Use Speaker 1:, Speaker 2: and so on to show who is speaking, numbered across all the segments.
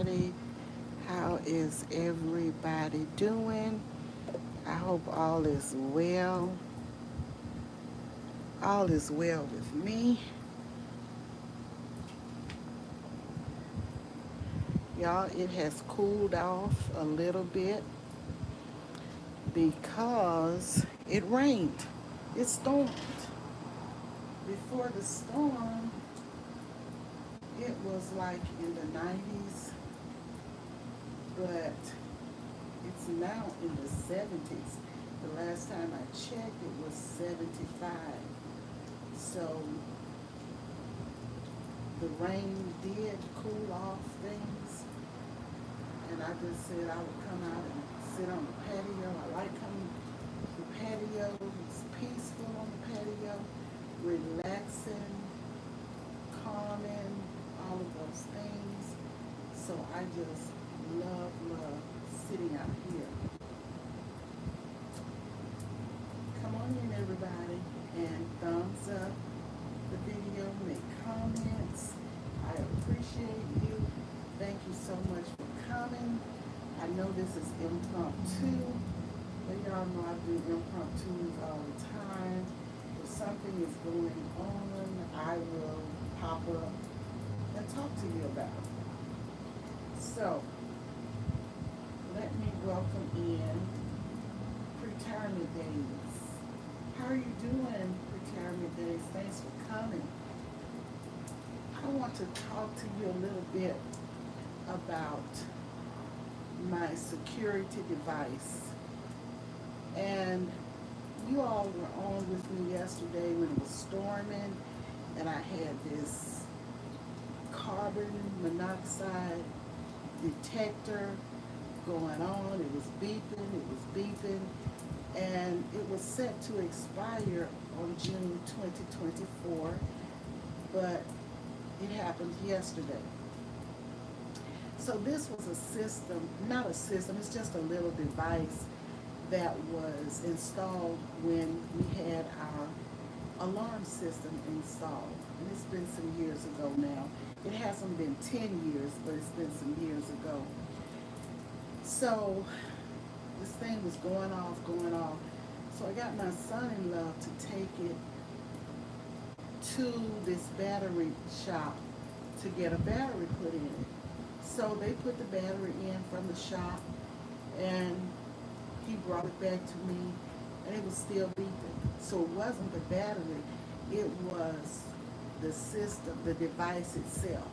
Speaker 1: everybody. How is everybody doing? I hope all is well. All is well with me. Y'all, it has cooled off a little bit because it rained. It stormed. Before the storm, it was like in the 90s, but it's now in the 70s. The last time I checked, it was 75. So the rain did cool off things, and I just said I would come out and sit on the patio. I like coming to the patio. It's peaceful on the patio, relaxing, calming, all of those things. So I just love sitting out here. Come on in, everybody, and thumbs up the video, make comments. I appreciate you. Thank you so much for coming. I know this is impromptu, but y'all know I do impromptus all the time. If something is going on, I will pop up and talk to you about it. So, let me welcome in Retirement Days. How are you doing, Retirement Days? Thanks for coming. I want to talk to you a little bit about my security device. And you all were on with me yesterday when it was storming, and I had this carbon monoxide detector going on. It was beeping, and it was set to expire on June 2024, but it happened yesterday. So this was a system, not a system, it's just a little device that was installed when we had our alarm system installed. And it's been some years ago now. It hasn't been 10 years, but it's been some years ago. So this thing was going off. So I got my son-in-law to take it to this battery shop to get a battery put in it. So they put the battery in from the shop, and he brought it back to me, and it was still beeping. So it wasn't the battery, it was the system, the device itself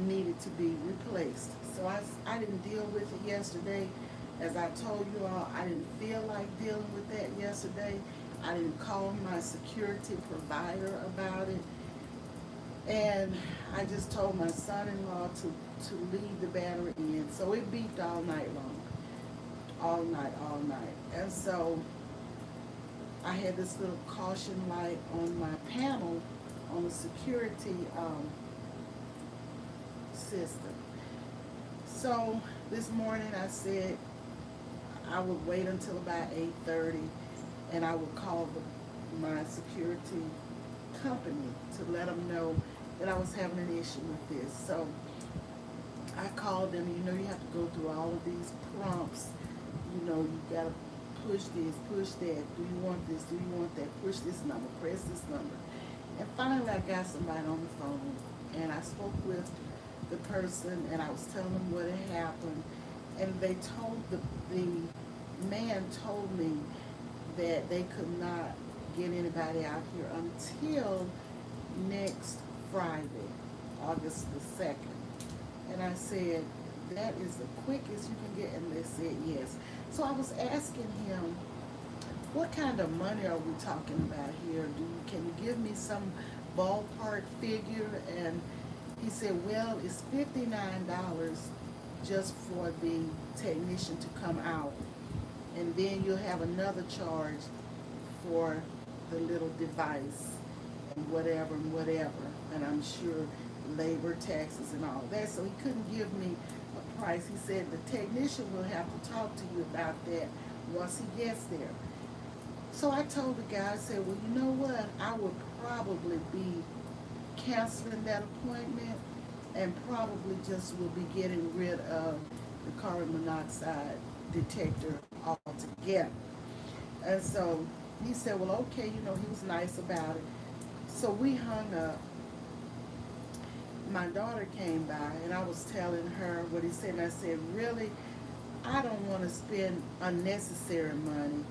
Speaker 1: needed to be replaced. So I didn't deal with it yesterday. As I told you all, I didn't feel like dealing with that yesterday. I didn't call my security provider about it. And I just told my son-in-law to leave the battery in. So it beeped all night long. All night. And so I had this little caution light on my panel on the security system. So this morning I said I would wait until about 8:30, and I would call my security company to let them know that I was having an issue with this. So I called them. You know, you have to go through all of these prompts. You know, you gotta push this, push that. Do you want this? Do you want that? Push this number, press this number. And finally I got somebody on the phone, and I spoke with the person, and I was telling them what had happened. And they told the man told me that they could not get anybody out here until next Friday, August the 2nd. And I said, that is the quickest you can get? And they said yes. So I was asking him, what kind of money are we talking about here? Can you give me some ballpark figure? And he said, well, it's $59 just for the technician to come out. And then you'll have another charge for the little device and whatever. And I'm sure labor, taxes, and all that. So he couldn't give me a price. He said the technician will have to talk to you about that once he gets there. So I told the guy, I said, well, you know what? I would probably be canceling that appointment and probably just will be getting rid of the carbon monoxide detector altogether. And so he said, well, okay, he was nice about it. So we hung up. My daughter came by and I was telling her what he said. And I said, really, I don't want to spend unnecessary money.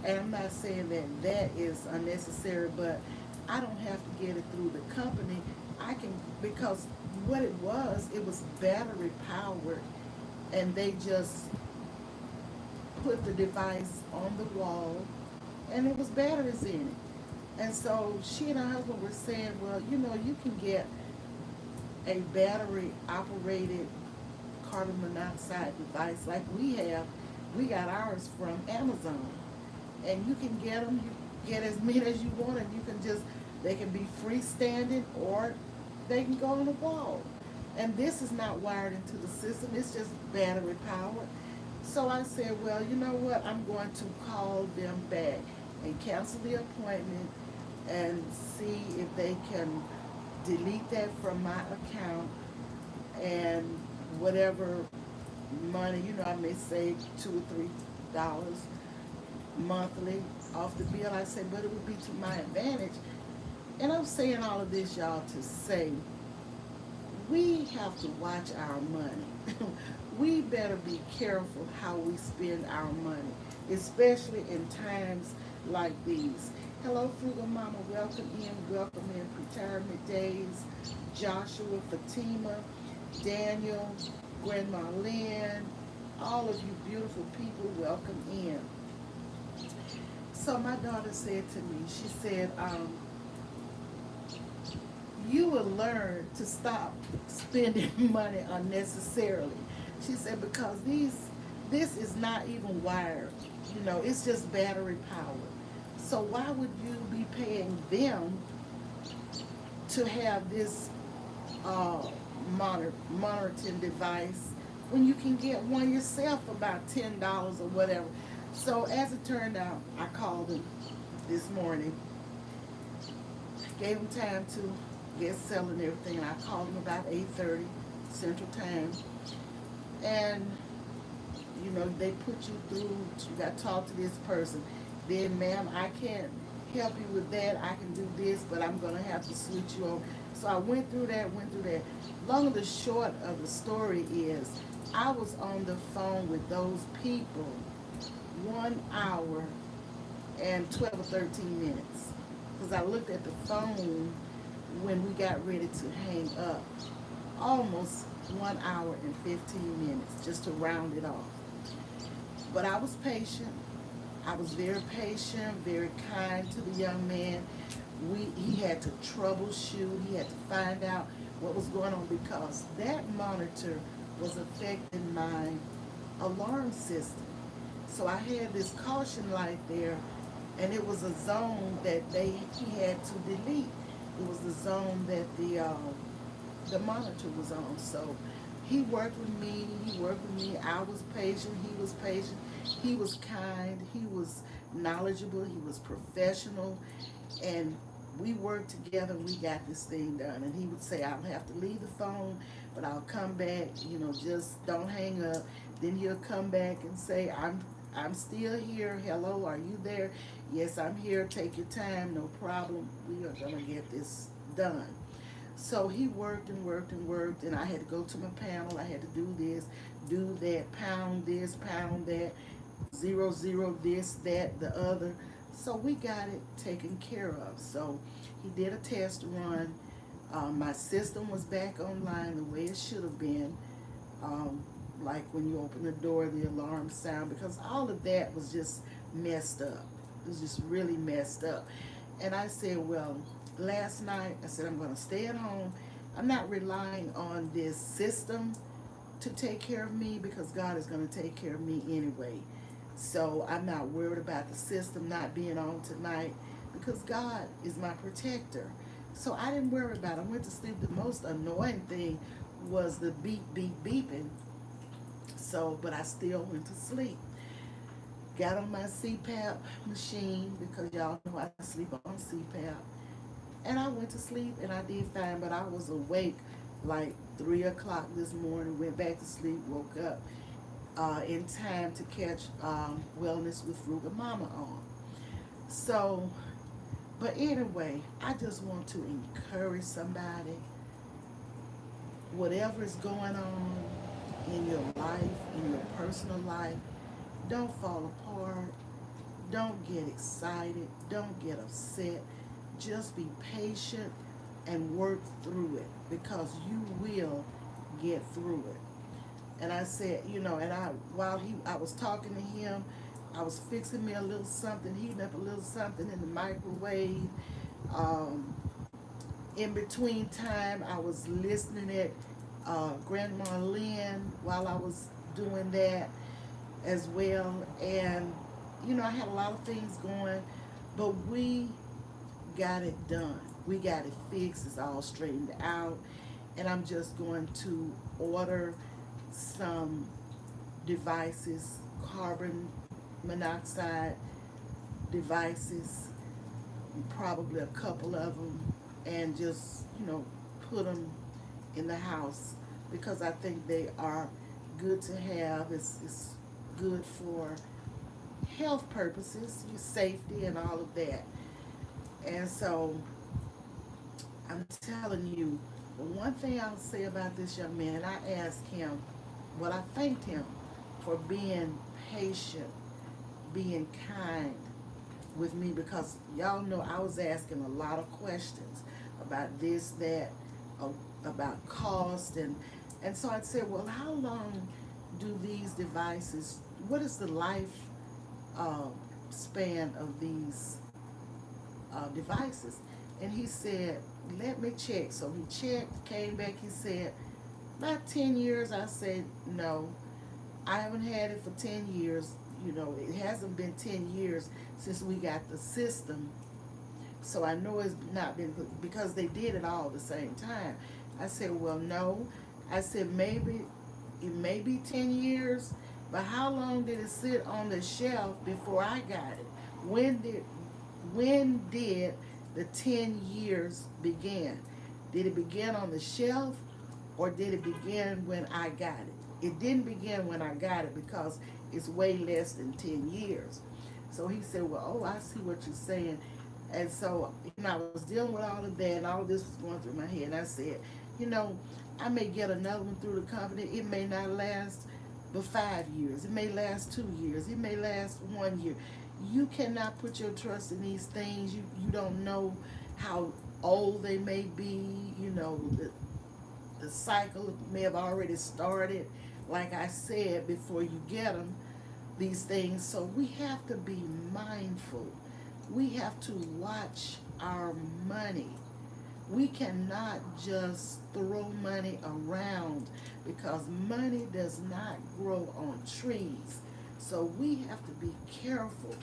Speaker 1: And I'm not saying that that is unnecessary, but I don't have to get it through the company. I can, because what it was battery powered, and they just put the device on the wall, and it was batteries in it. And so she and her husband were saying, well, you can get a battery operated carbon monoxide device like we have. We got ours from Amazon, and you can get them. You get as many as you want, and you can just, they can be freestanding or they can go on the wall. And this is not wired into the system, it's just battery powered. So I said, well, you know what? I'm going to call them back and cancel the appointment and see if they can delete that from my account, and whatever money, I may save $2 or $3 monthly off the bill. I said, but it would be to my advantage. And I'm saying all of this, y'all, to say we have to watch our money. We better be careful how we spend our money, especially in times like these. Hello, Frugal Mama. Welcome in. Welcome in. Retirement Days. Joshua, Fatima, Daniel, Grandma Lynn, all of you beautiful people, welcome in. So my daughter said to me, she said, you will learn to stop spending money unnecessarily. She said, because this is not even wired, it's just battery powered. So why would you be paying them to have this uh, monitoring device when you can get one yourself for about $10 or whatever? So as it turned out, I called him this morning, gave him time to get settled and everything, and I called him about 8:30 Central Time. And they put you through, you got to talk to this person. Then, ma'am, I can't help you with that. I can do this, but I'm going to have to switch you over. So I went through that. Long and the short of the story is I was on the phone with those people 1 hour and 12 or 13 minutes. Because I looked at the phone when we got ready to hang up. Almost 1 hour and 15 minutes, just to round it off. But I was patient. I was very patient, very kind to the young man. He had to troubleshoot. He had to find out what was going on, because that monitor was affecting my alarm system. So I had this caution light there, and it was a zone that he had to delete. It was the zone that the monitor was on. So he worked with me. I was patient. He was patient. He was kind. He was knowledgeable. He was professional. And we worked together. We got this thing done. And he would say, I'll have to leave the phone, but I'll come back. Just don't hang up. Then he'll come back and say, I'm still here. Hello, are you there? Yes, I'm here. Take your time. No problem. We are going to get this done. So he worked and worked and worked, and I had to go to my panel. I had to do that, pound this, pound that, zero, zero, this, that, the other. So we got it taken care of. So he did a test run. My system was back online the way it should have been. Um, like when you open the door, the alarm sound, because all of that was just messed up. It was just really messed up. And I said, well, last night, I said, I'm going to stay at home. I'm not relying on this system to take care of me, because God is going to take care of me anyway. So I'm not worried about the system not being on tonight, because God is my protector. So I didn't worry about it. I went to sleep. The most annoying thing was the beep, beep, beeping. So, but I still went to sleep. Got on my CPAP machine, because y'all know I sleep on CPAP. And I went to sleep and I did fine, but I was awake like 3 o'clock this morning, went back to sleep, woke up in time to catch Wellness with Frugal Mama on. So, but anyway, I just want to encourage somebody, whatever is going on in your life, in your personal life, don't fall apart. Don't get excited. Don't get upset. Just be patient and work through it because you will get through it. And I said, and while I was talking to him, I was fixing me a little something, heating up a little something in the microwave. Um, in between time, I was listening at Grandma Lynn while I was doing that as well. And, I had a lot of things going, but we got it done. We got it fixed. It's all straightened out. And I'm just going to order some devices, carbon monoxide devices, probably a couple of them, and just, put them in the house because I think they are good to have. It's good for health purposes, your safety and all of that. And so I'm telling you, the one thing I'll say about this young man, and I asked him, I thanked him for being patient, being kind with me because y'all know I was asking a lot of questions about this, that, uh, about cost, and so I'd say, well, how long do these devices? What is the life uh, span of these devices? And he said, let me check. So he checked, came back, he said, about 10 years. I said, no, I haven't had it for 10 years. It hasn't been 10 years since we got the system. So I know it's not been because they did it all at the same time. I said, well, no. I said, maybe it may be 10 years, but how long did it sit on the shelf before I got it? When did the 10 years begin? Did it begin on the shelf or did it begin when I got it? It didn't begin when I got it because it's way less than 10 years. So he said, well, oh, I see what you're saying. And so, I was dealing with all of that and all of this was going through my head. And I said, you know, I may get another one through the company. It may not last but 5 years. It may last 2 years. It may last 1 year. You cannot put your trust in these things. You don't know how old they may be. The cycle may have already started, like I said, before you get them, these things. So we have to be mindful. We have to watch our money. We cannot just throw money around because money does not grow on trees. So we have to be careful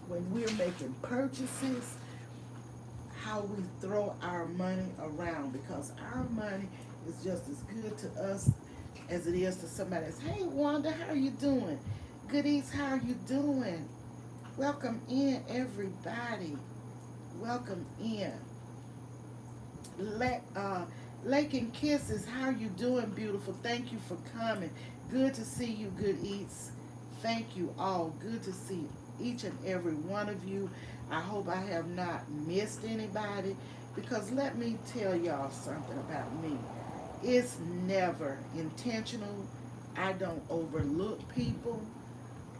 Speaker 1: when we're making purchases, how we throw our money around because our money is just as good to us as it is to somebody else. Hey, Wanda, how are you doing? Goodies, how are you doing? Welcome in, everybody. Welcome in. Lake and Kisses, how are you doing, beautiful? Thank you for coming. Good to see you, Good Eats. Thank you all. Good to see each and every one of you. I hope I have not missed anybody because let me tell y'all something about me. It's never intentional. I don't overlook people.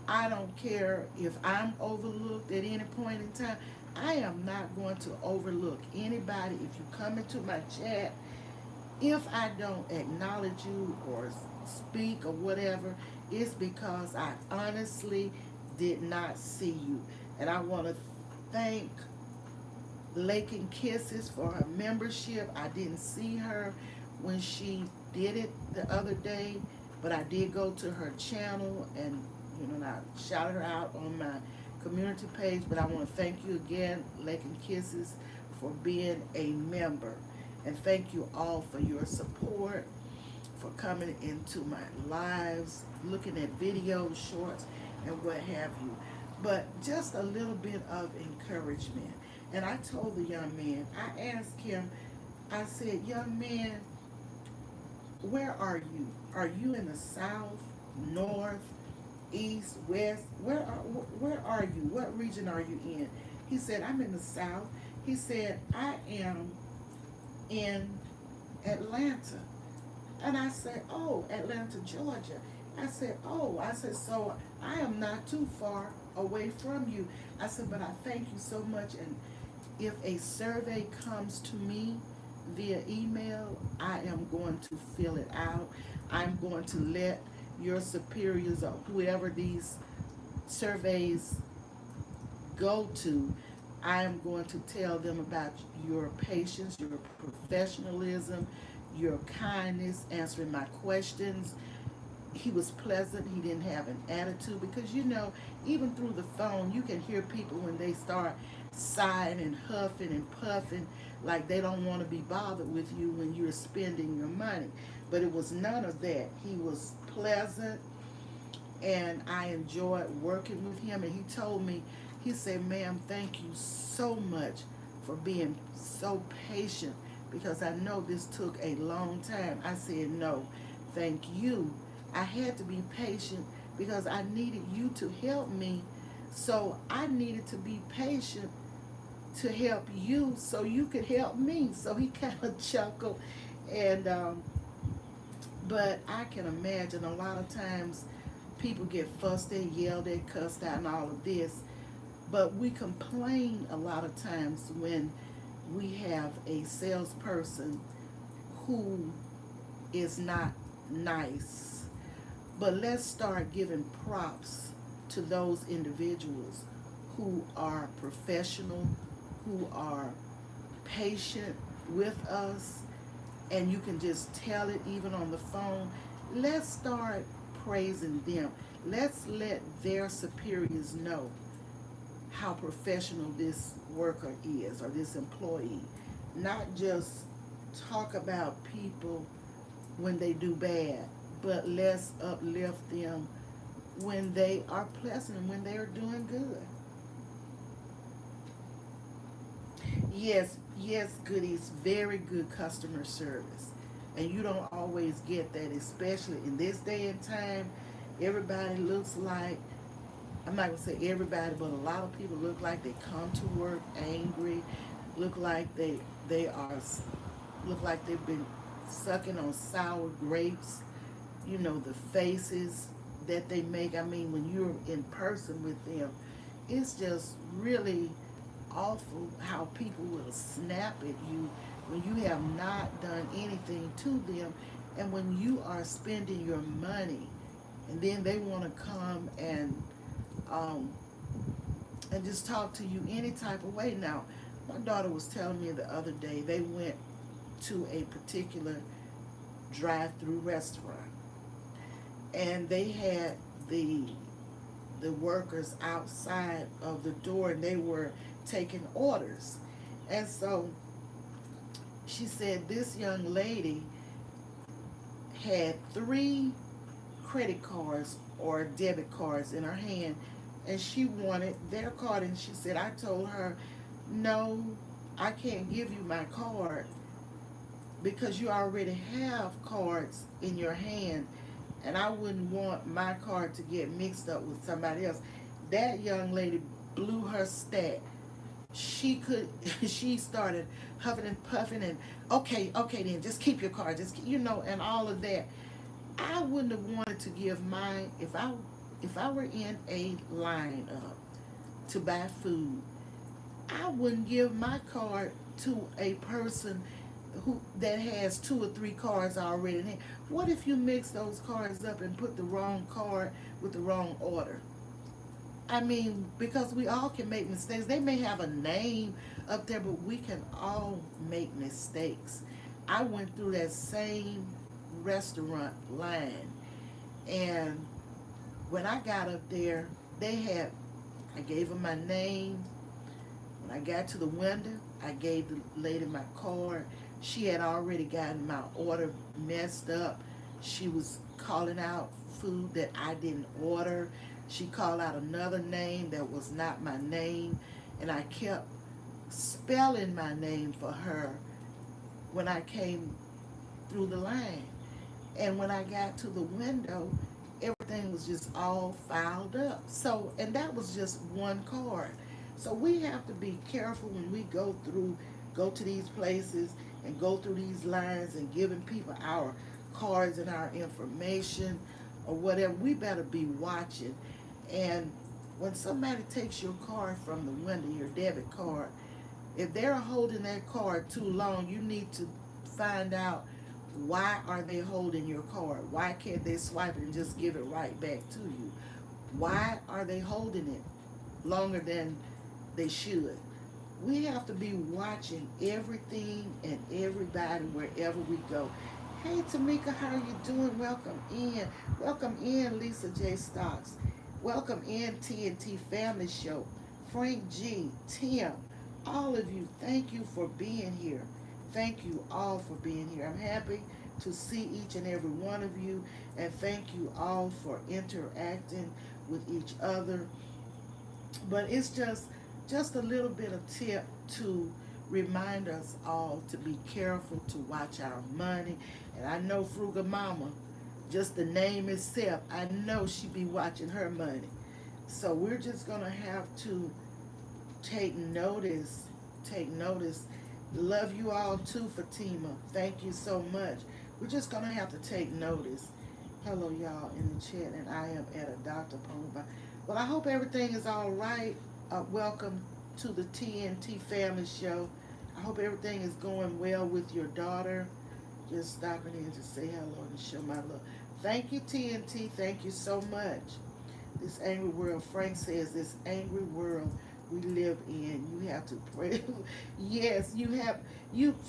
Speaker 1: I don't care if I'm overlooked at any point in time. I am not going to overlook anybody. If you come into my chat, if I don't acknowledge you or speak or whatever, it's because I honestly did not see you. And I want to thank Lake and Kisses for her membership. I didn't see her when she did it the other day, but I did go to her channel and I shouted her out on my community page. But I want to thank you again, Lake and Kisses, for being a member. And thank you all for your support, for coming into my lives, looking at videos, shorts, and what have you. But just a little bit of encouragement. And I told the young man, I asked him, I said, young man, Where are you? Are you in the south, north, east, west? Where are you? What region are you in? He said, I'm in the south. He said, I am in Atlanta. And I said, oh, Atlanta, Georgia. I said, oh, I said, so I am not too far away from you. I said, but I thank you so much. And if a survey comes to me via email, I am going to fill it out. I'm going to let your superiors or whoever these surveys go to, I am going to tell them about your patience, your professionalism, your kindness, answering my questions. He was pleasant. He didn't have an attitude because even through the phone, you can hear people when they start sighing and huffing and puffing like they don't want to be bothered with you when you're spending your money. But it was none of that. He was pleasant, and I enjoyed working with him. And he told me, he said, ma'am, thank you so much for being so patient because I know this took a long time. I said, no, thank you. I had to be patient because I needed you to help me. So I needed to be patient to help you so you could help me. So he kind of chuckled. And but I can imagine a lot of times people get fussed at, yelled at, cussed out, and all of this. But we complain a lot of times when we have a salesperson who is not nice. But let's start giving props to those individuals who are professional, who are patient with us, and you can just tell it even on the phone. Let's start praising them. Let's let their superiors know how professional this worker is or this employee. Not just talk about people when they do bad, but let's uplift them when they are pleasant and when they are doing good. Yes, yes, goodies, very good customer service. And you don't always get that, especially in this day and time. Everybody looks like, I'm not gonna say everybody, but a lot of people look like they come to work angry, look like they are look like they've been sucking on sour grapes. The faces that they make. I mean, when you're in person with them, it's just really awful how people will snap at you when you have not done anything to them, and when you are spending your money, and then they want to come um, and just talk to you any type of way. Now, my daughter was telling me the other day they went to a particular drive-through restaurant, and they had the workers outside of the door, and they were taking orders. And so she said this young lady had three credit cards or debit cards in her hand, and she wanted their card. And she said, I told her, no, I can't give you my card because you already have cards in your hand, and I wouldn't want my card to get mixed up with somebody else. That young lady blew her stack. She could she started huffing and puffing and, okay then, just keep your card, just and all of that. I wouldn't have wanted to give mine if I were in a lineup to buy food. I wouldn't give my card to a person who that has two or three cards already in hand. What if you mix those cards up and put the wrong card with the wrong order? I mean, because we all can make mistakes. They may have a name up there, but we can all make mistakes. I went through that same restaurant line, and when I got up there, they had, I gave them my name. When I got to the window, I gave the lady my card. She had already gotten my order messed up. She was calling out food that I didn't order. She called out another name that was not my name. And I kept spelling my name for her when I came through the line. And when I got to the window, everything was just all filed up. So, and that was just one card. So we have to be careful when we go to these places and go through these lines and giving people our cards and our information or whatever. We better be watching. And when somebody takes your card from the window, your debit card, if they're holding that card too long, you need to find out why are they holding your card? Why can't they swipe it and just give it right back to you? Why are they holding it longer than they should? We have to be watching everything and everybody wherever we go. Hey Tamika, how are you doing? Welcome in. Welcome in, Lisa J. Stocks. Welcome in, TNT Family Show. Frank G, Tim, all of you, thank you for being here. Thank you all for being here. I'm happy to see each and every one of you, and thank you all for interacting with each other. But it's just a little bit of tip to remind us all to be careful to watch our money. And I know Frugal Mama, just the name itself, I know she be watching her money. So we're just gonna have to take notice. Take notice. Love you all too, Fatima. Thank you so much. We're just gonna have to take notice. Hello, y'all in the chat, and I am at a doctor appointment. Well, I hope everything is all right. Welcome to the TNT Family Show. I hope everything is going well with your daughter. Just stopping in to say hello and show my love. Thank you, TNT. Thank you so much. This angry world, Frank says, this angry world we live in, you have to pray. Yes,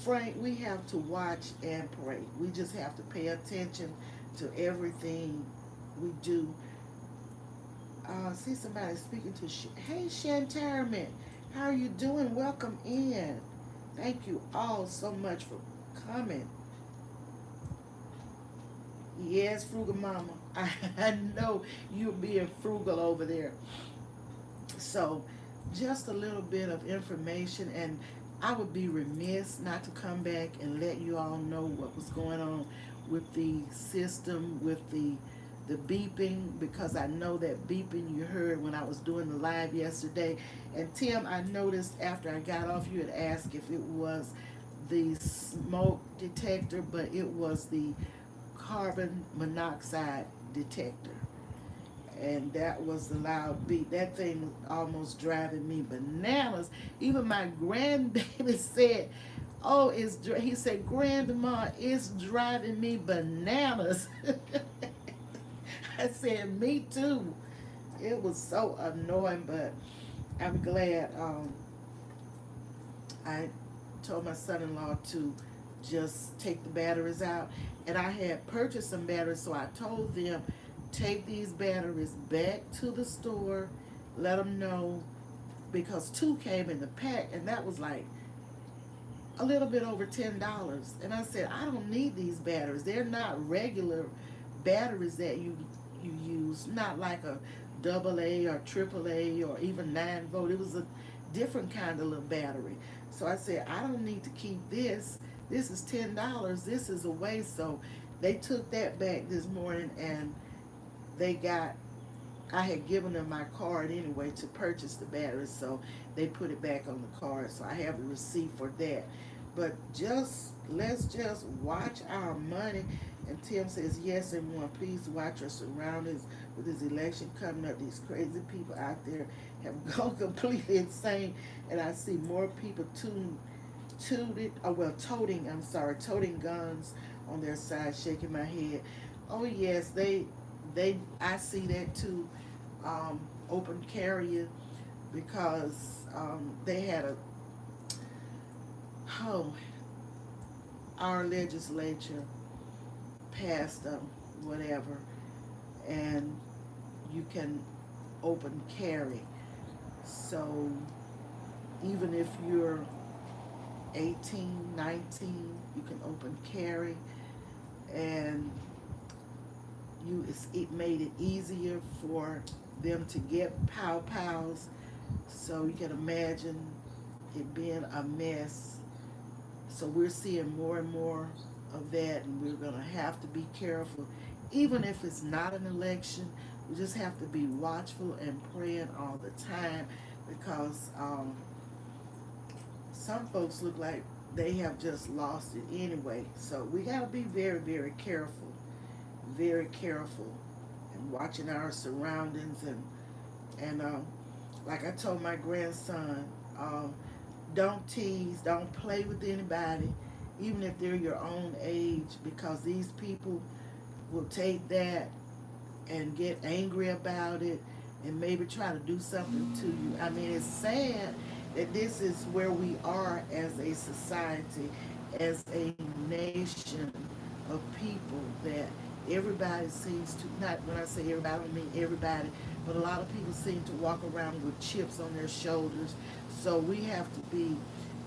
Speaker 1: Frank, we have to watch and pray. We just have to pay attention to everything we do. See somebody speaking to, hey, Shantarman, how are you doing? Welcome in. Thank you all so much for coming. Yes, Frugal Mama. I know you're being frugal over there. So, just a little bit of information, and I would be remiss not to come back and let you all know what was going on with the system, with the beeping, because I know that beeping you heard when I was doing the live yesterday. And Tim, I noticed after I got off, you had asked if it was the smoke detector, but it was the carbon monoxide detector. And that was the loud beat. That thing was almost driving me bananas. Even my grandbaby said, "Oh, he said, Grandma, it's driving me bananas." I said, "Me too." It was so annoying, but I'm glad. I told my son-in-law to just take the batteries out, and I had purchased some batteries, so I told them, take these batteries back to the store, let them know, because two came in the pack, and that was like a little bit over $10. And I said, I don't need these batteries. They're not regular batteries that you use, not like a double A or triple A or even 9 volt. It was a different kind of little battery. So I said, I don't need to keep this. This is $10. This is a waste. So they took that back this morning, and they got, I had given them my card anyway to purchase the batteries, so they put it back on the card. So I have a receipt for that. But let's just watch our money. And Tim says, yes, everyone, please watch your surroundings with this election coming up. These crazy people out there have gone completely insane. And I see more people toting guns on their side, shaking my head. Oh yes, I see that too. Open carrier, because they had oh, our legislature passed whatever, and you can open carry. So even if you're 18, 19, you can open carry, and it made it easier for them to get pows. So you can imagine it being a mess. So we're seeing more and more. of that, and we're going to have to be careful. Even if it's not an election, we just have to be watchful and praying all the time, because some folks look like they have just lost it anyway. So we got to be very, very careful, and watching our surroundings. And like I told my grandson, um, don't tease, don't play with anybody, even if they're your own age, because these people will take that and get angry about it and maybe try to do something to you. I mean, it's sad that this is where we are as a society, as a nation of people, that everybody seems to, not when I say everybody, I don't mean everybody, but a lot of people seem to walk around with chips on their shoulders. So we have to be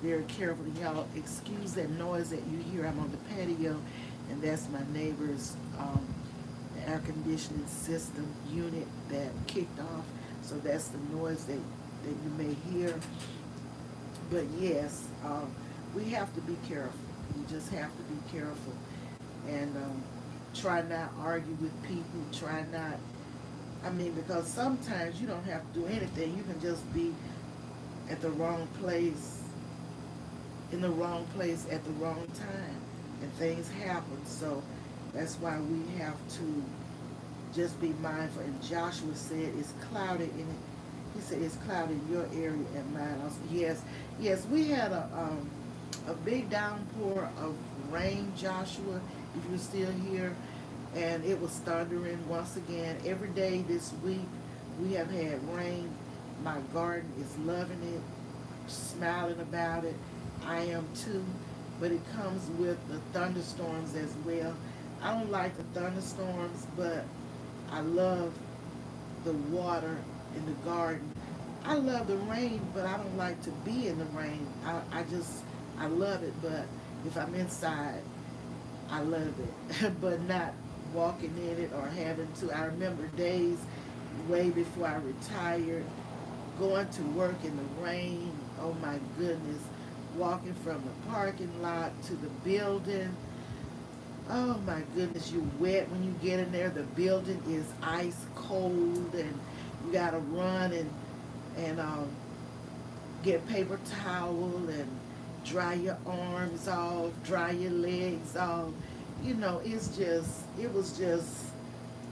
Speaker 1: very careful. Y'all, excuse that noise that you hear. I'm on the patio, and that's my neighbor's air conditioning system unit that kicked off. So that's the noise that you may hear. But yes, we have to be careful. You just have to be careful, and try not argue with people. Try not. I mean, because sometimes you don't have to do anything. You can just be at the wrong place, in the wrong place at the wrong time, and things happen. So that's why we have to just be mindful. And Joshua said it's cloudy in it. He said it's cloudy in your area and mine also. Yes, yes, we had a big downpour of rain, Joshua, if you're still here, and it was thundering once again. Every day this week we have had rain. My garden is loving it, smiling about it. I am too, but it comes with the thunderstorms as well. I don't like the thunderstorms, but I love the water in the garden. I love the rain, but I don't like to be in the rain. I love it, but if I'm inside, I love it, but not walking in it or having to. I remember days way before I retired, going to work in the rain. Oh my goodness, walking from the parking lot to the building. Oh my goodness, you're wet when you get in there. The building is ice cold, and you gotta run and get paper towel and dry your arms off, dry your legs off. You know, it was just,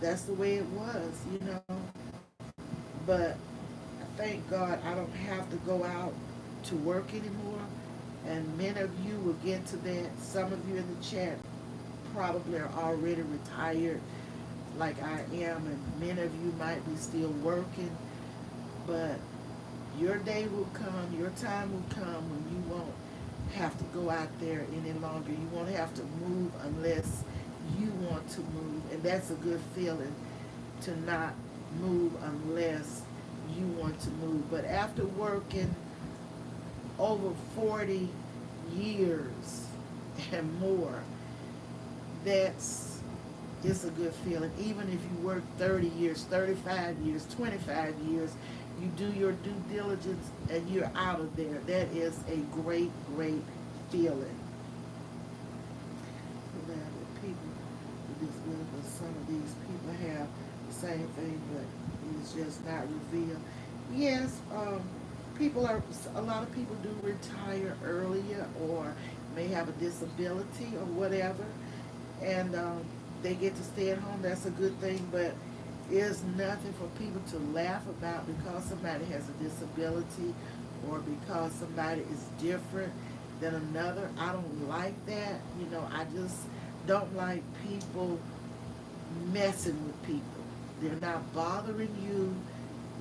Speaker 1: that's the way it was, you know. But I thank God I don't have to go out to work anymore. And many of you will get to that. Some of you in the chat probably are already retired like I am, and many of you might be still working, but your day will come, your time will come when you won't have to go out there any longer. You won't have to move unless you want to move, and that's a good feeling, to not move unless you want to move. But after working over 40 years and more, that's, it's a good feeling. Even if you work 30 years, 35 years, 25 years, you do your due diligence and you're out of there. That is a great, great feeling. People with disabilities, some of these people have the same thing, but it's just not revealed. Yes, people are, a lot of people do retire earlier or may have a disability or whatever, and they get to stay at home. That's a good thing, but it's nothing for people to laugh about because somebody has a disability or because somebody is different than another. I don't like that. You know, I just don't like people messing with people. They're not bothering you.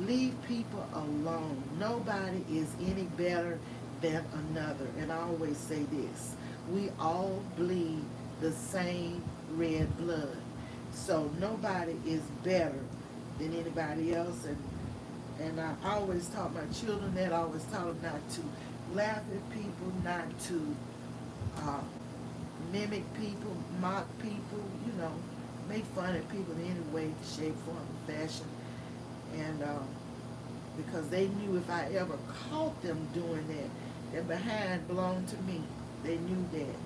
Speaker 1: Leave people alone. Nobody is any better than another. And I always say this, we all bleed the same red blood. So nobody is better than anybody else. And I always taught my children that. I always taught them not to laugh at people, not to uh, mimic people, mock people, you know, make fun of people in any way, shape, form, or fashion. And because they knew if I ever caught them doing that, their behind belonged to me. They knew that.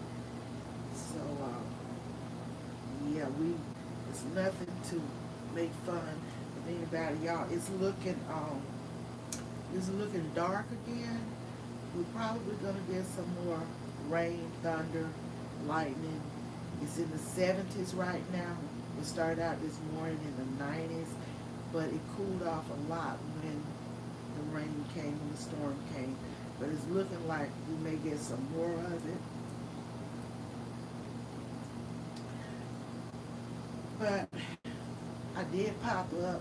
Speaker 1: So, yeah, it's nothing to make fun of anybody, y'all. It's looking dark again. We're probably gonna get some more rain, thunder, lightning. It's in the 70s right now. It started out this morning in the 90s, but it cooled off a lot when the rain came, when the storm came. But it's looking like we may get some more of it. But I did pop up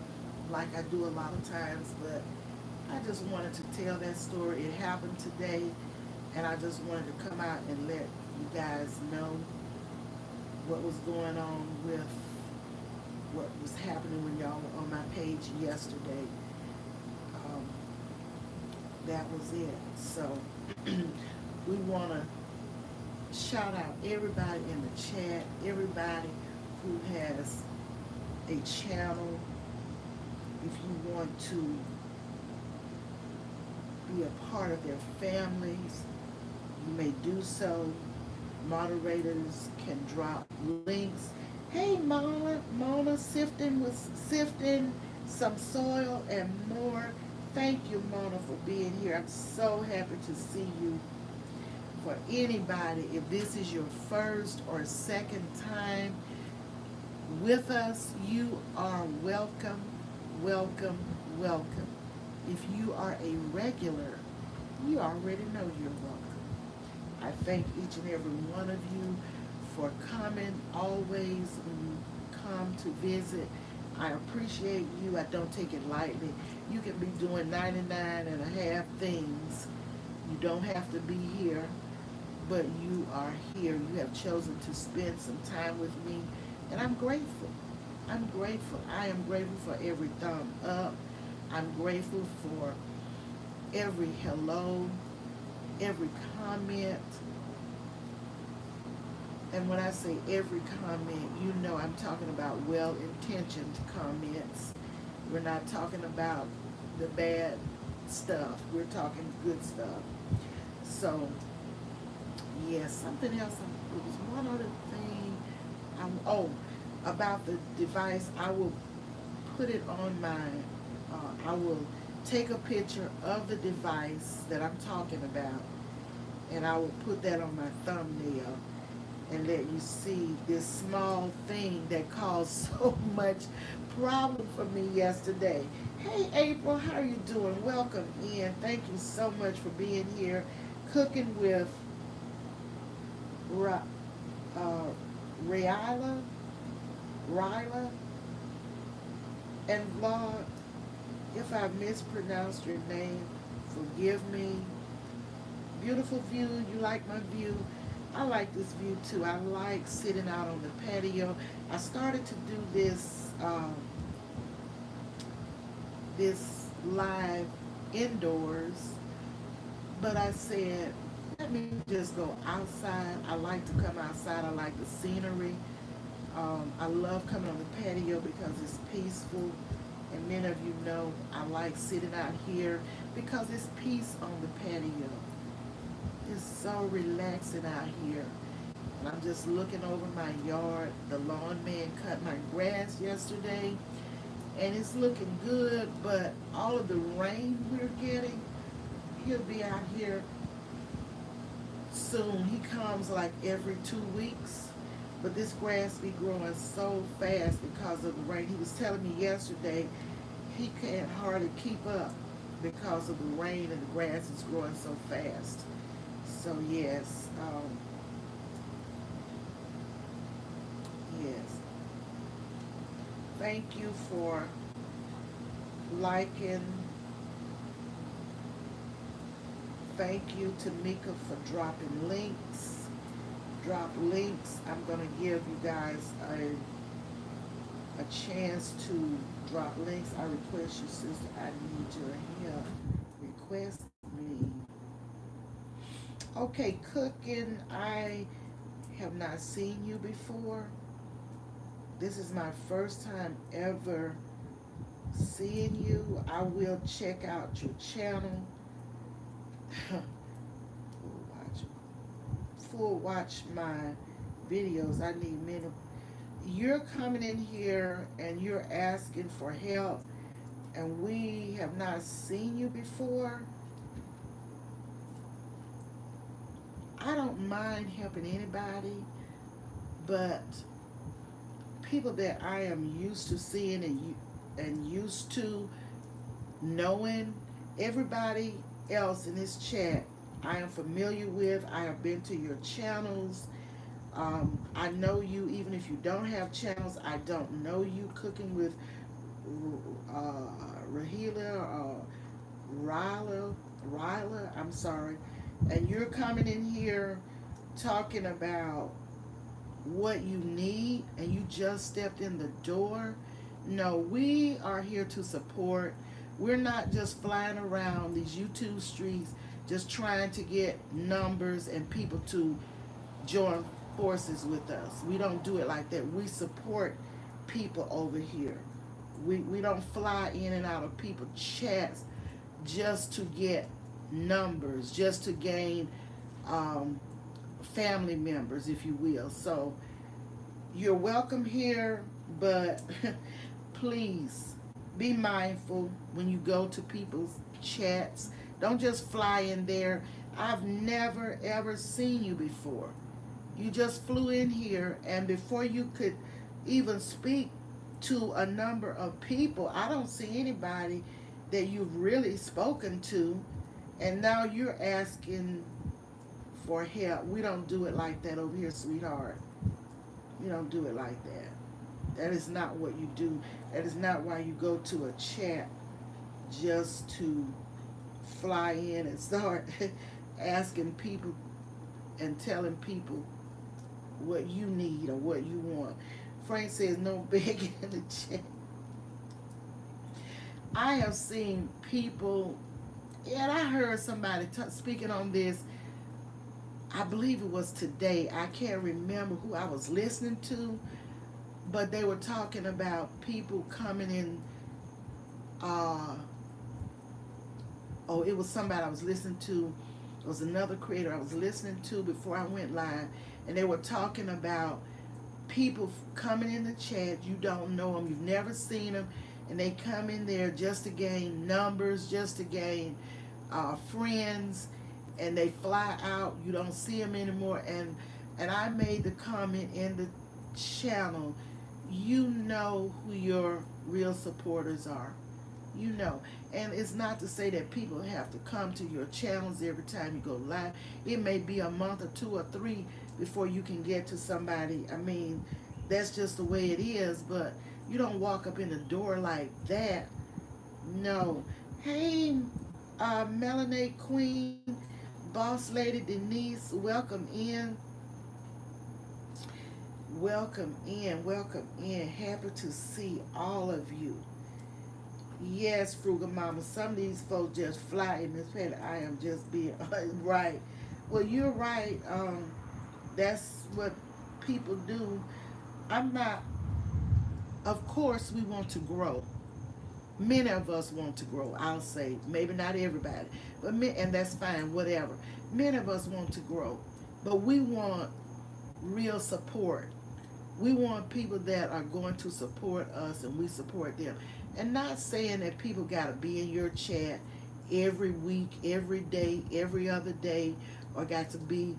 Speaker 1: like I do a lot of times, but I just wanted to tell that story. It happened today, and I just wanted to come out and let you guys know what was going on with what was happening when y'all were on my page yesterday. Um, that was it. So we want to shout out everybody in the chat, everybody who has a channel. If you want to be a part of their families, you may do so. Moderators can drop links. Hey Mona sifting some soil and more. Thank you, Mona, for being here. I'm so happy to see you. For anybody, if this is your first or second time with us, you are welcome, welcome, welcome. If you are a regular, you already know you're welcome. I thank each and every one of you for coming always when you come to visit. I appreciate you. I don't take it lightly. You can be doing 99 and a half things. You don't have to be here, but you are here. You have chosen to spend some time with me, and I'm grateful. I'm grateful. I am grateful for every thumb up. I'm grateful for every hello, every comment. And when I say every comment, you know I'm talking about well-intentioned comments. We're not talking about the bad stuff. We're talking good stuff. So, yes, something else. It was one other thing. About the device. I will put it on I will take a picture of the device that I'm talking about, and I will put that on my thumbnail and let you see this small thing that caused so much problem for me yesterday. Hey April, how are you doing? Welcome in. Thank you so much for being here. Cooking with Ryla and Vlog. If I mispronounced your name, forgive me. Beautiful view. You like my view? I like this view too. I like sitting out on the patio. I started to do this live indoors, but I said, let me just go outside. I like to come outside. I like the scenery. I love coming on the patio because it's peaceful. And many of you know I like sitting out here because it's peace on the patio. It's so relaxing out here. And I'm just looking over my yard. The lawn man cut my grass yesterday, and it's looking good, but all of the rain we're getting, he'll be out here soon. He comes like every 2 weeks, but this grass be growing so fast because of the rain. He was telling me yesterday he can't hardly keep up because of the rain, and the grass is growing so fast. So yes, yes. Thank you for liking. Thank you, Tamika, for dropping links. Drop links. I'm going to give you guys a chance to drop links. I request you, sister. I need your help. Request me. Okay, Cooking. I have not seen you before. This is my first time ever seeing you. I will check out your channel. Full watch my videos. I need many. You're coming in here and you're asking for help, and we have not seen you before. I don't mind helping anybody, but people that I am used to seeing and used to knowing, everybody else in this chat I am familiar with. I have been to your channels. I know you even if you don't have channels. I don't know you. Cooking with Rahila or Ryla, I'm sorry. And you're coming in here talking about what you need and you just stepped in the door. No, we are here to support. We're not just flying around these YouTube streets just trying to get numbers and people to join forces with us. We don't do it like that. We support people over here. We don't fly in and out of people's chats just to get numbers, just to gain um, family members, if you will. So you're welcome here, but please be mindful when you go to people's chats. Don't just fly in there. I've never ever seen you before. You just flew in here, and before you could even speak to a number of people, I don't see anybody that you've really spoken to, and now you're asking for help. We don't do it like that over here, sweetheart. You don't do it like that. That is not what you do. That is not why you go to a chat just to fly in and start asking people and telling people what you need or what you want. Frank says no begging in the chat. I have seen people, and I heard somebody speaking on this. I believe it was today. I can't remember who I was listening to, but they were talking about people coming in. It was somebody I was listening to. It was another creator I was listening to before I went live, and they were talking about people coming in the chat. You don't know them, you've never seen them, and they come in there just to gain numbers, just to gain friends, and they fly out. You don't see them anymore. And I made the comment in the channel, you know who your real supporters are. You know. And it's not to say that people have to come to your channels every time you go live. It may be a month or 2 or 3 before you can get to somebody. I mean, that's just the way it is, but you don't walk up in the door like that. No. Hey, Melanate Queen, Boss Lady Denise, welcome in. Welcome in, welcome in. Happy to see all of you. Yes, Frugal Mama, some of these folks just fly in this pad. I am just being right. Well, you're right. That's what people do. I'm not, of course, we want to grow. Many of us want to grow, I'll say. Maybe not everybody, but and that's fine, whatever. Many of us want to grow, but we want real support. We want people that are going to support us and we support them. And not saying that people got to be in your chat every week, every day, every other day, or got to be,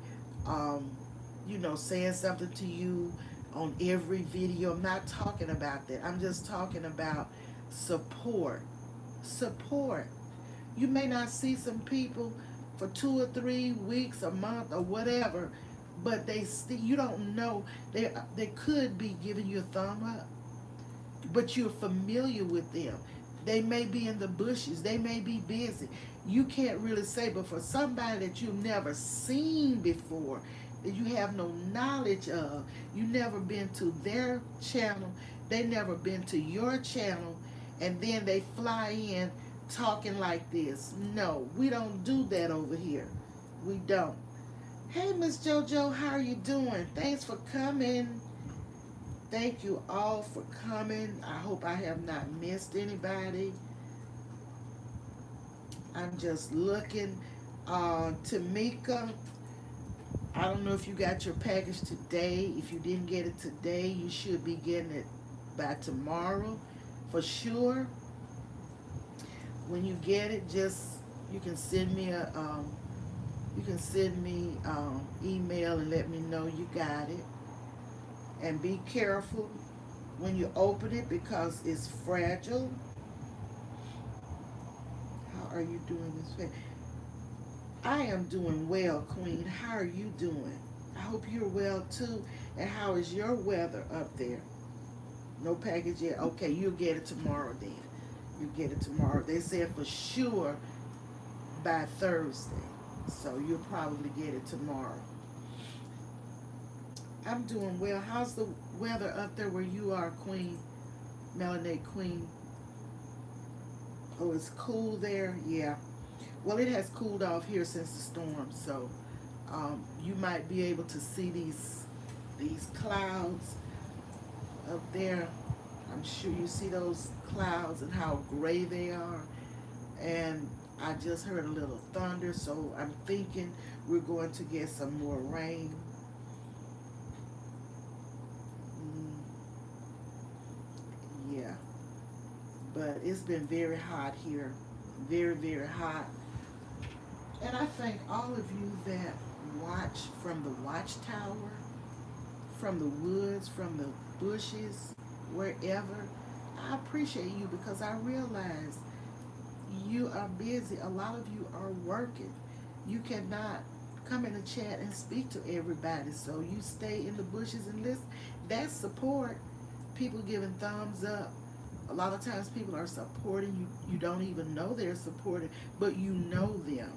Speaker 1: saying something to you on every video. I'm not talking about that. I'm just talking about support. Support. You may not see some people for 2 or 3 weeks, a month, or whatever, but you don't know. They could be giving you a thumb up, but you're familiar with them. They may be in the bushes. They may be busy. You can't really say, but for somebody that you've never seen before, that you have no knowledge of, you never been to their channel, they never been to your channel, and then they fly in talking like this. No, we don't do that over here. We don't. Hey, Miss JoJo, how are you doing? Thanks for coming. Thank you all for coming. I hope I have not missed anybody. I'm just looking. Tamika, I don't know if you got your package today. If you didn't get it today, you should be getting it by tomorrow for sure. When you get it, just you can send me a email and let me know you got it. And be careful when you open it because it's fragile. How are you doing this? I am doing well, Queen. How are you doing? I hope you're well too. And how is your weather up there? No package yet. Okay, you'll get it tomorrow then. You get it tomorrow. They said for sure by Thursday. So you'll probably get it tomorrow. I'm doing well. How's the weather up there where you are, Queen? Melanae Queen. Oh, it's cool there? Yeah. Well, it has cooled off here since the storm, so you might be able to see these clouds up there. I'm sure you see those clouds and how gray they are. And I just heard a little thunder, so I'm thinking we're going to get some more rain. Yeah, but it's been very hot here. Very, very hot. And I thank all of you that watch from the watchtower, from the woods, from the bushes, wherever. I appreciate you because I realize you are busy. A lot of you are working. You cannot come in the chat and speak to everybody. So you stay in the bushes and listen. That's support. People giving thumbs up. A lot of times people are supporting you. You don't even know they're supporting, but you know them.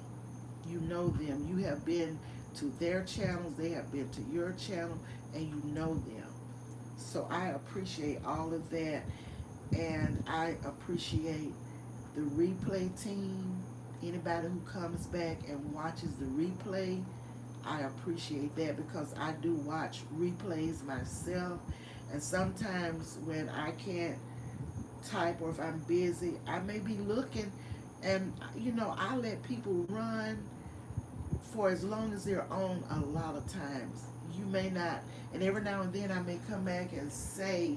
Speaker 1: You know them. You have been to their channels. They have been to your channel, and you know them. So I appreciate all of that, and I appreciate the replay team. Anybody who comes back and watches the replay, I appreciate that because I do watch replays myself. And sometimes when I can't type or if I'm busy, I may be looking and, I let people run for as long as they're on a lot of times. You may not, and every now and then I may come back and say,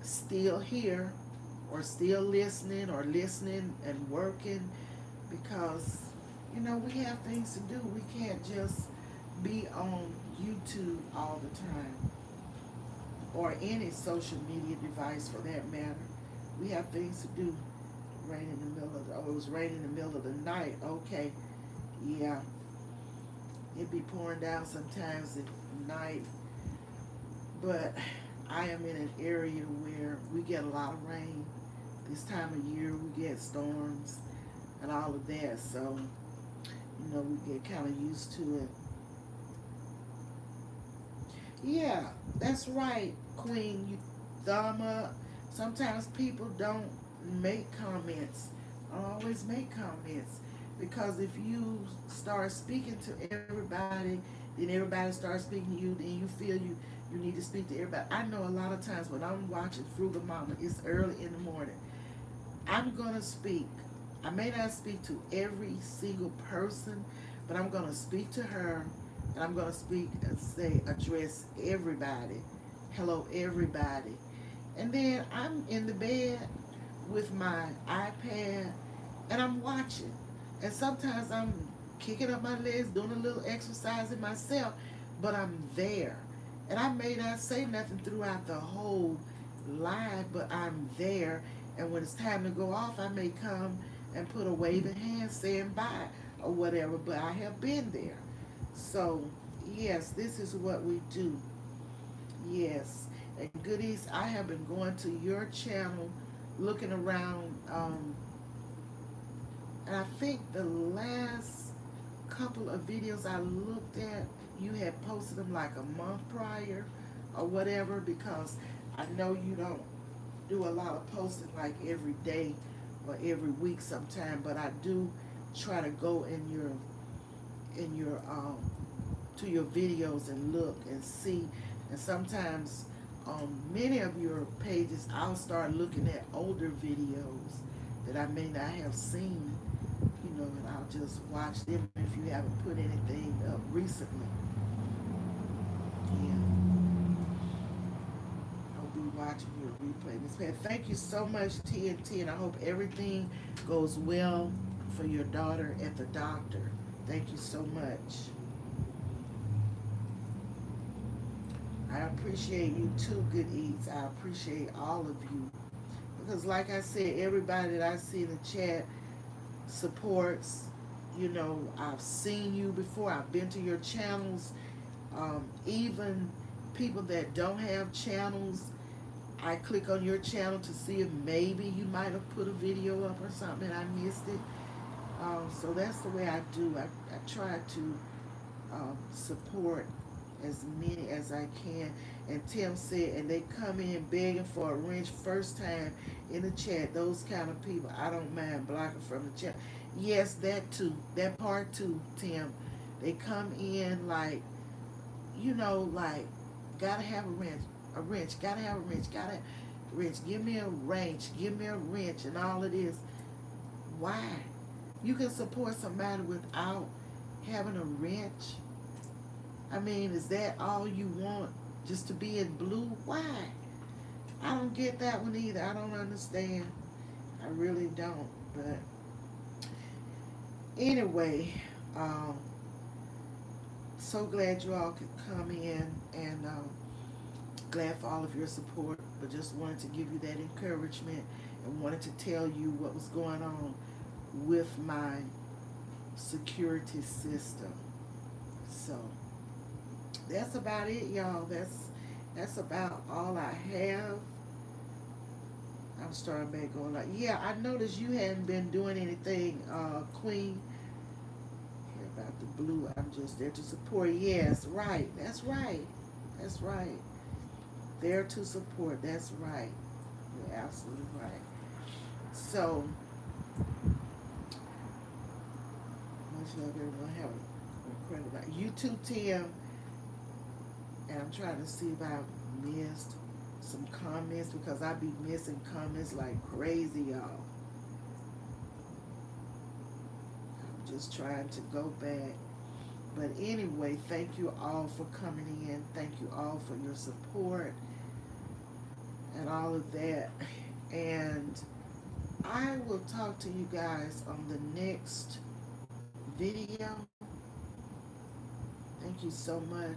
Speaker 1: still here or still listening or listening and working because, we have things to do. We can't just be on YouTube all the time or any social media device for that matter. We have things to do. Rain in the middle of it was raining in the middle of the night. Okay, yeah. It be pouring down sometimes at night. But I am in an area where we get a lot of rain. This time of year we get storms and all of that. So, we get kind of used to it. Yeah, that's right, Queen. You thumb up. Sometimes people don't make comments. I don't always make comments because if you start speaking to everybody, then everybody starts speaking to you. Then you feel you need to speak to everybody. I know a lot of times when I'm watching Frugal Mama, it's early in the morning. I'm gonna speak. I may not speak to every single person, but I'm gonna speak to her and I'm going to speak and say, address everybody. Hello, everybody. And then I'm in the bed with my iPad and I'm watching. And sometimes I'm kicking up my legs, doing a little exercising myself, but I'm there. And I may not say nothing throughout the whole live, but I'm there. And when it's time to go off, I may come and put a waving hand saying bye or whatever, but I have been there. So, yes, this is what we do. Yes. And goodies, I have been going to your channel, looking around, and I think the last couple of videos I looked at, you had posted them like a month prior or whatever, because I know you don't do a lot of posting like every day or every week sometime, but I do try to go in your to your videos and look and see. And sometimes on many of your pages I'll start looking at older videos that I may not have seen, follow, and I'll just watch them if you haven't put anything up recently. Yeah, I'll be watching your replay. Miss Pat, thank you so much, TNT, and I hope everything goes well for your daughter at the doctor. Thank you so much. I appreciate you too, Good Eats. I appreciate all of you. Because like I said, everybody that I see in the chat supports. You know, I've seen you before. I've been to your channels. Even people that don't have channels, I click on your channel to see if maybe you might have put a video up or something and I missed it. So that's the way I do. I try to support as many as I can. And Tim said, and they come in begging for a wrench first time in the chat. Those kind of people, I don't mind blocking from the chat. Yes, that too. That part too, Tim. They come in like, like, gotta have a wrench, gotta have a wrench, gotta wrench. Give me a wrench, give me a wrench, and all it is. Why? You can support somebody without having a wrench. I mean, is that all you want? Just to be in blue? Why? I don't get that one either. I don't understand. I really don't. But anyway, so glad you all could come in, and glad for all of your support. But just wanted to give you that encouragement and wanted to tell you what was going on with my security system. So that's about it, y'all. That's about all I have. I'm starting back going like, yeah, I noticed you hadn't been doing anything, Queen. Here about the blue, I'm just there to support. Yes, right. That's right. That's right. There to support. That's right. You're absolutely right. So, much love, everyone. Have an incredible night. You too, Tim. And I'm trying to see if I missed some comments because I be missing comments like crazy, y'all. I'm just trying to go back. But anyway, thank you all for coming in. Thank you all for your support and all of that. And I will talk to you guys on the next video. Thank you so much.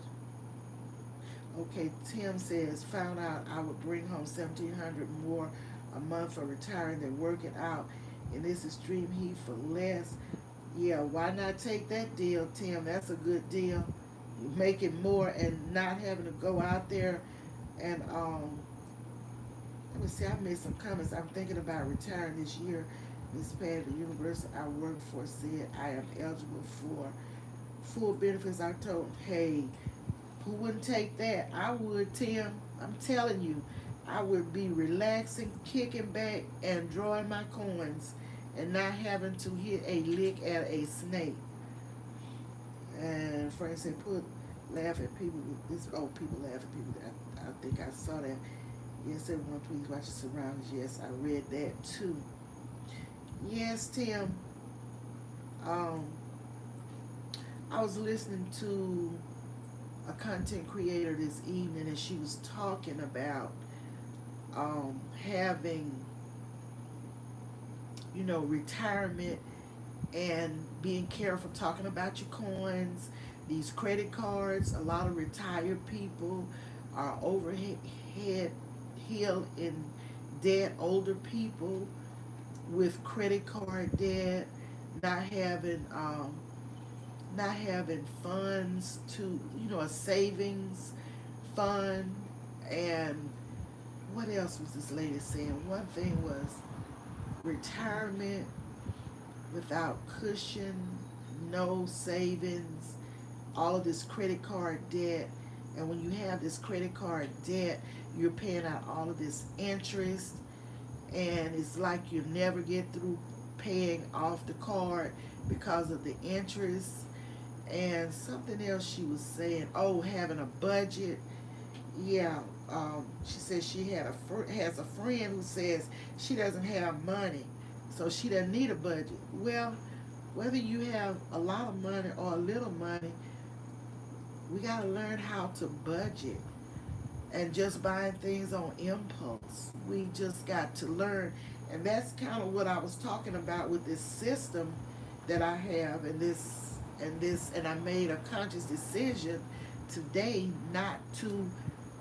Speaker 1: Okay, Tim says, found out I would bring home $1,700 more a month for retiring than working out in this extreme heat for less. Yeah, why not take that deal, Tim? That's a good deal. You make it more and not having to go out there and let me see, I made some comments. I'm thinking about retiring this year. Miss Patty, the university I work for said I am eligible for full benefits. I told him, hey, who wouldn't take that? I would, Tim. I'm telling you, I would be relaxing, kicking back, and drawing my coins and not having to hit a lick at a snake. And Frank said, laugh at people. People laugh at people. I think I saw that. Yes, everyone, please watch your surroundings. Yes, I read that too. Yes, Tim. I was listening to a content creator this evening, and she was talking about having, retirement and being careful, talking about your coins, these credit cards. A lot of retired people are overhead heel in debt. Older people with credit card debt, not having funds to, a savings fund. And what else was this lady saying? One thing was retirement without cushion, no savings, all of this credit card debt. And when you have this credit card debt, you're paying out all of this interest, and it's like you never get through paying off the card because of the interest. And something else she was saying, having a budget. Yeah, she says she has a friend who says she doesn't have money, so she doesn't need a budget. Well, whether you have a lot of money or a little money, we got to learn how to budget and just buying things on impulse. We just got to learn. And that's kind of what I was talking about with this system that I have and I made a conscious decision today not to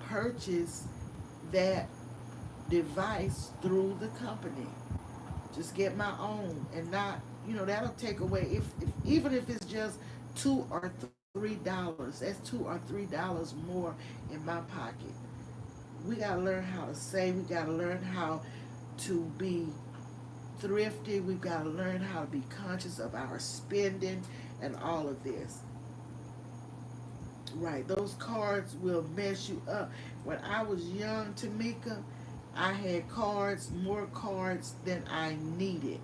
Speaker 1: purchase that device through the company. Just get my own and not, that'll take away if even if it's just $2 or $3, that's $2 or $3 more in my pocket. We gotta learn how to save, we gotta learn how to be thrifty, we've gotta learn how to be conscious of our spending and all of this. Right, those cards will mess you up. When I was young, Tamika, I had more cards than I needed.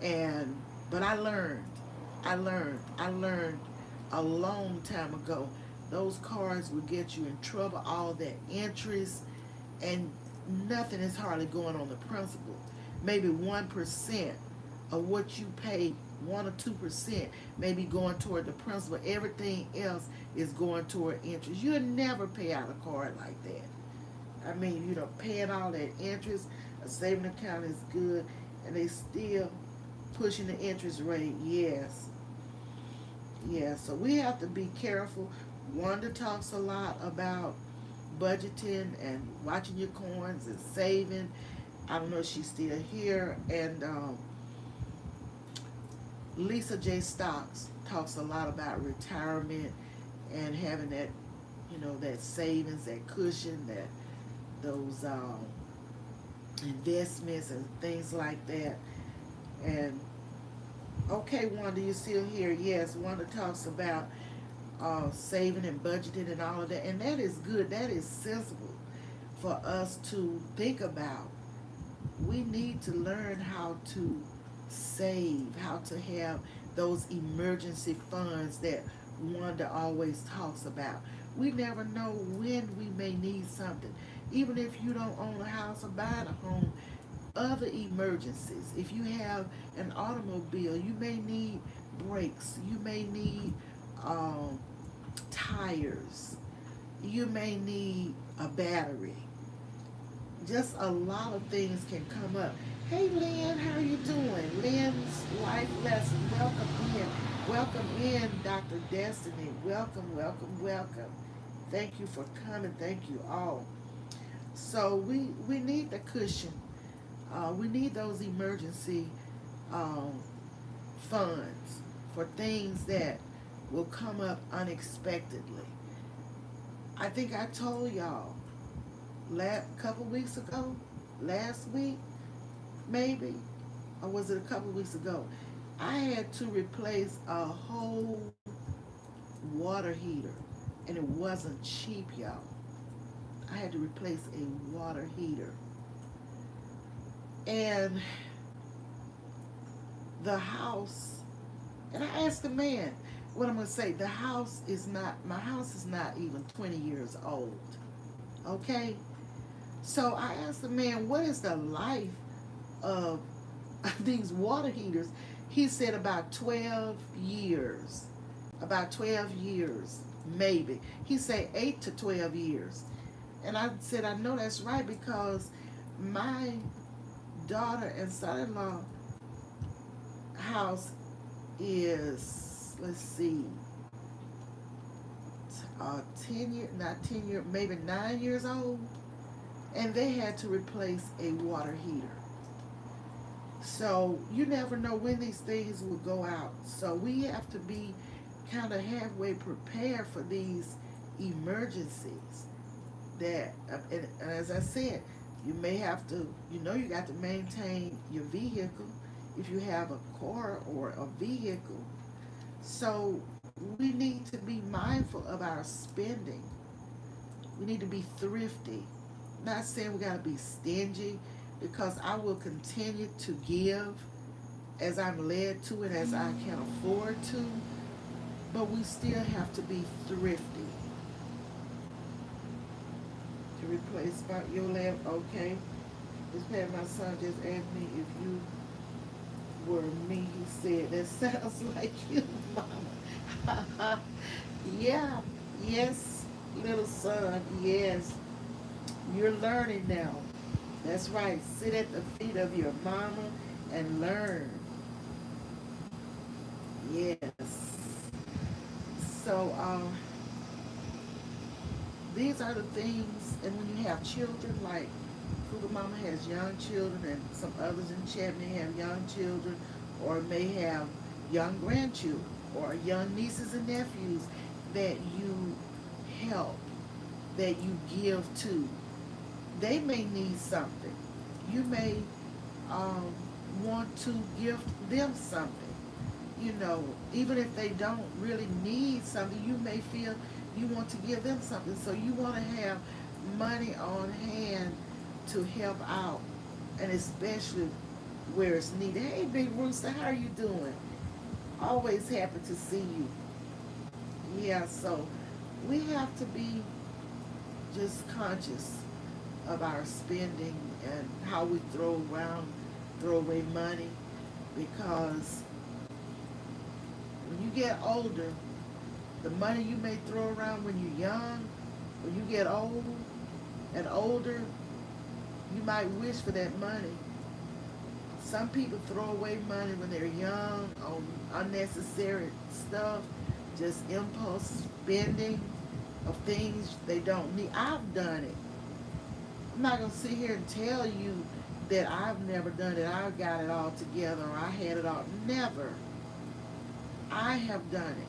Speaker 1: And but I learned a long time ago. Those cards will get you in trouble, all that interest, and nothing is hardly going on the principal. Maybe 1% of what you pay, 1 or 2%, may be going toward the principal. Everything else is going toward interest. You'll never pay out a card like that. I mean, paying all that interest, a saving account is good, and they still pushing the interest rate. Yes, yes. So we have to be careful. Wanda talks a lot about budgeting and watching your coins and saving. I don't know if she's still here. And Lisa J. Stocks talks a lot about retirement and having that, that savings, that cushion, those investments and things like that. And okay, Wanda, you're still here. Yes, Wanda talks about saving and budgeting and all of that, and that is good. That is sensible for us to think about. We need to learn how to save, how to have those emergency funds that Wanda always talks about. We never know when we may need something. Even if you don't own a house or buying a home, other emergencies. If you have an automobile, you may need brakes. You may need tires. You may need a battery. Just a lot of things can come up. Hey, Lynn, how are you doing? Lynn's Life Lesson. Welcome in. Welcome in, Dr. Destiny. Welcome, welcome, welcome. Thank you for coming. Thank you all. So we need the cushion. We need those emergency funds for things that will come up unexpectedly. I think I told y'all couple weeks ago, last week, maybe, or was it a couple weeks ago? I had to replace a whole water heater, and it wasn't cheap, y'all. I had to replace a water heater. And the house, and I asked the man, what I'm going to say, my house is not even 20 years old. Okay? So I asked the man, what is the life of these water heaters? He said about 12 years. About 12 years, maybe. He said 8 to 12 years. And I said, I know that's right, because my daughter and son-in-law house is, let's see, 10 year, not 10 year, maybe 9 years old, and they had to replace a water heater. So you never know when these things will go out. So we have to be kind of halfway prepared for these emergencies. That, and as I said, you may have to, you got to maintain your vehicle if you have a car or a vehicle. So we need to be mindful of our spending. We need to be thrifty. Not saying we got to be stingy, because I will continue to give as I'm led to and as I can afford to, but we still have to be thrifty. To replace your lamp, okay. This past my son just asked me if you were me, he said. That sounds like you, Mama. Yeah, yes, little son, yes. You're learning now. That's right. Sit at the feet of your mama and learn. Yes. So, these are the things, and when you have children, like Cougar Mama has young children, and some others in chat may have young children, or may have young grandchildren, or young nieces and nephews that you help, that you give to. They may need something. You may um, want to give them something. You know, even if they don't really need something, you may feel you want to give them something. So you want to have money on hand to help out, and especially where it's needed. Hey, Big Rooster, how are you doing? Always happy to see you. Yeah, so we have to be just conscious of our spending and how we throw away money, because when you get older, the money you may throw around when you're young, when you get old and older, you might wish for that money. Some people throw away money when they're young on unnecessary stuff, just impulse spending of things they don't need. I've done it. I'm not going to sit here and tell you that I've never done it. I got it all together or I had it all. Never. I have done it.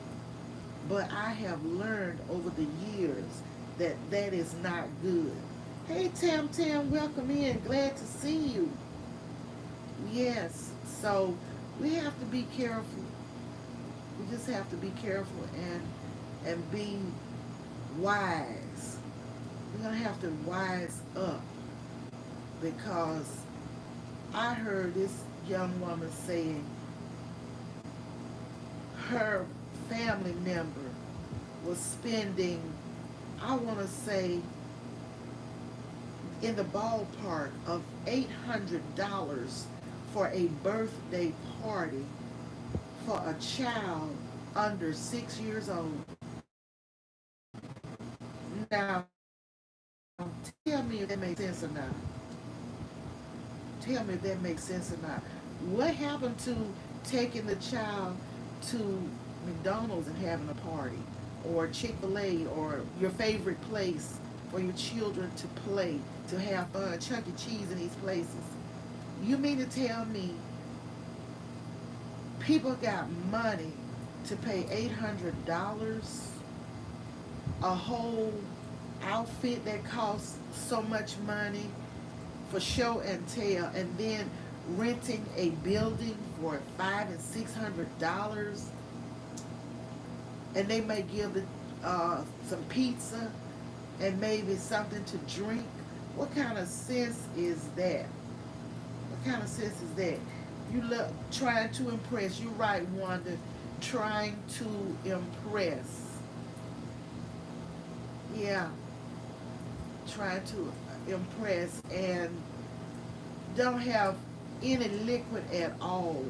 Speaker 1: But I have learned over the years that that is not good. Hey, Tam Tam, welcome in. Glad to see you. Yes. So we have to be careful. We just have to be careful and be wise. We're going to have to wise up, because I heard this young woman saying her family member was spending, I want to say, in the ballpark of $800 for a birthday party for a child under 6 years old. Now, tell me if that makes sense or not. Tell me if that makes sense or not. What happened to taking the child to McDonald's and having a party, or Chick-fil-A, or your favorite place for your children to play, to have fun, Chuck E. Cheese in these places? You mean to tell me people got money to pay $800, a whole outfit that costs so much money for show and tell, and then renting a building for $500 and $600, and they may give the, some pizza and maybe something to drink? What kind of sense is that? What kind of sense is that? You look trying to impress. You're right, Wanda. Trying to impress. Yeah, trying to impress, and don't have any liquid at all,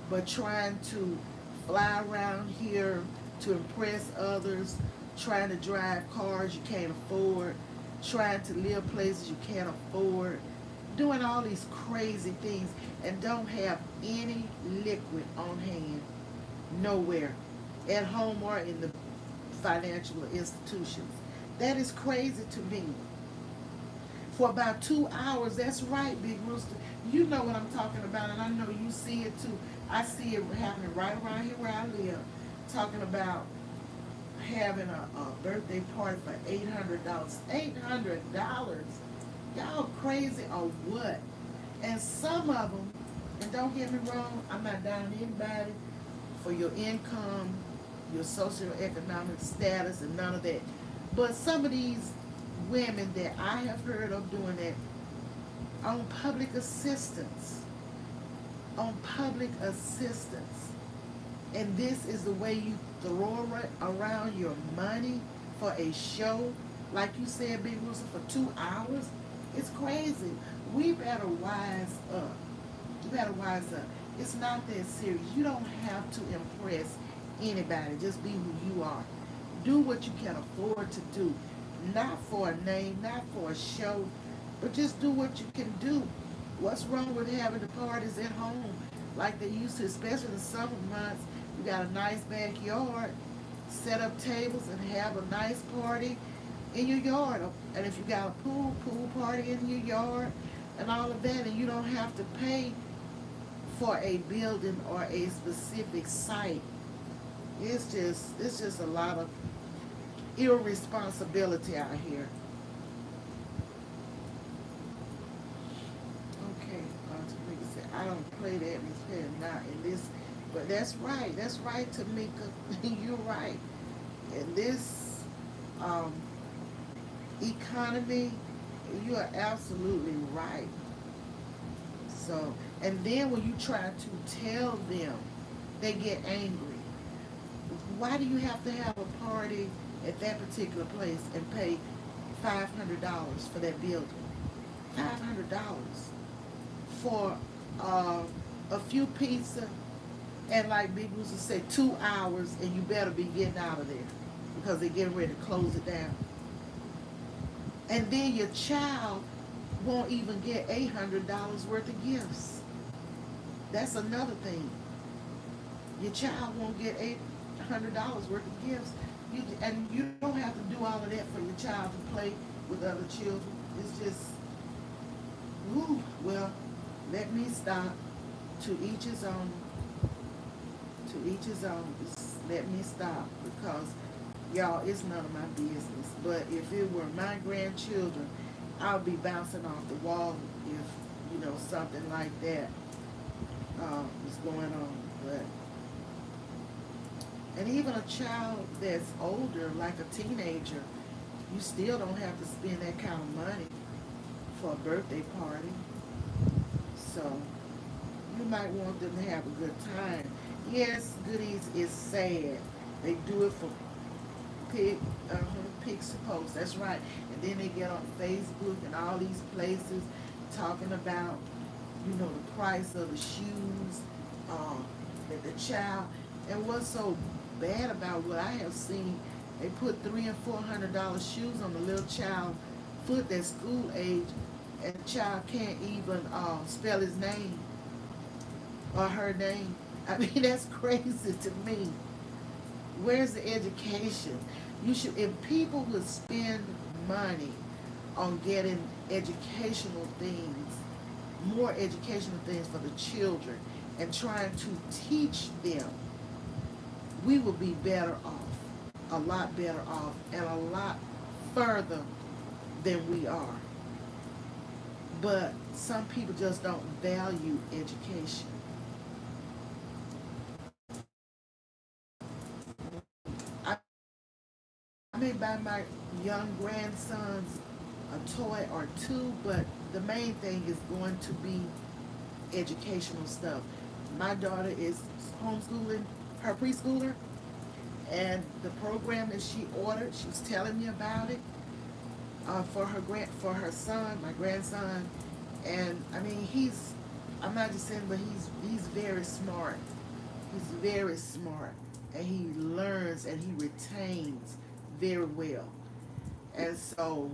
Speaker 1: but trying to fly around here to impress others, trying to drive cars you can't afford, trying to live places you can't afford, doing all these crazy things, and don't have any liquid on hand, nowhere, at home or in the financial institutions. That is crazy to me. For about 2 hours, that's right, Big Rooster. You know what I'm talking about, and I know you see it too. I see it happening right around here where I live. Talking about having a birthday party for $800. $800? Y'all crazy or what? And some of them, and don't get me wrong, I'm not down on anybody for your income, your socioeconomic status, and none of that. But some of these women that I have heard of doing that on public assistance, on public assistance, and this is the way you throw around your money for a show, like you said, Big Rooster, for 2 hours. It's crazy. We better wise up. We better wise up. It's not that serious. You don't have to impress anybody. Just be who you are. Do what you can afford to do. Not for a name, not for a show, but just do what you can do. What's wrong with having the parties at home like they used to, especially in the summer months? You got a nice backyard, set up tables and have a nice party in your yard. And if you got a pool party in your yard and all of that, and you don't have to pay for a building or a specific site. It's just a lot of irresponsibility out here. Okay, Tamika said, I don't play the atmosphere not in this, but that's right, Tamika, you're right. In this um, economy, you are absolutely right. So, and then when you try to tell them, they get angry. Why do you have to have a party at that particular place and pay $500 for that building? $500 for a few pizza and, like Big Bruce said, 2 hours, and you better be getting out of there because they're getting ready to close it down. And then your child won't even get $800 worth of gifts. That's another thing. Your child won't get $800 worth of gifts. And you don't have to do all of that for your child to play with other children. It's just, ooh, well, let me stop. To each his own. To each his own. Just let me stop because, y'all, it's none of my business. But if it were my grandchildren, I would be bouncing off the wall if, something like that is going on. But and even a child that's older, like a teenager, you still don't have to spend that kind of money for a birthday party. So you might want them to have a good time. Yes, goodies is sad. They do it for pig, pig supposed. That's right. And then they get on Facebook and all these places talking about, the price of the shoes that the child. And what's so bad about what I have seen, they put $300 and $400 shoes on the little child foot that's school age, and the child can't even spell his name or her name. I mean, that's crazy to me. Where's the education? You should, if people would spend money on getting educational things, more educational things for the children, and trying to teach them, we would be better off, a lot better off, and a lot further than we are. But some people just don't value education. I, I may buy my young grandsons a toy or two, but the main thing is going to be educational stuff. My daughter is homeschooling her preschooler, and the program that she ordered, she was telling me about it for her son, my grandson, and I mean I'm not just saying, but he's very smart. He's very smart, and he learns and he retains very well. And so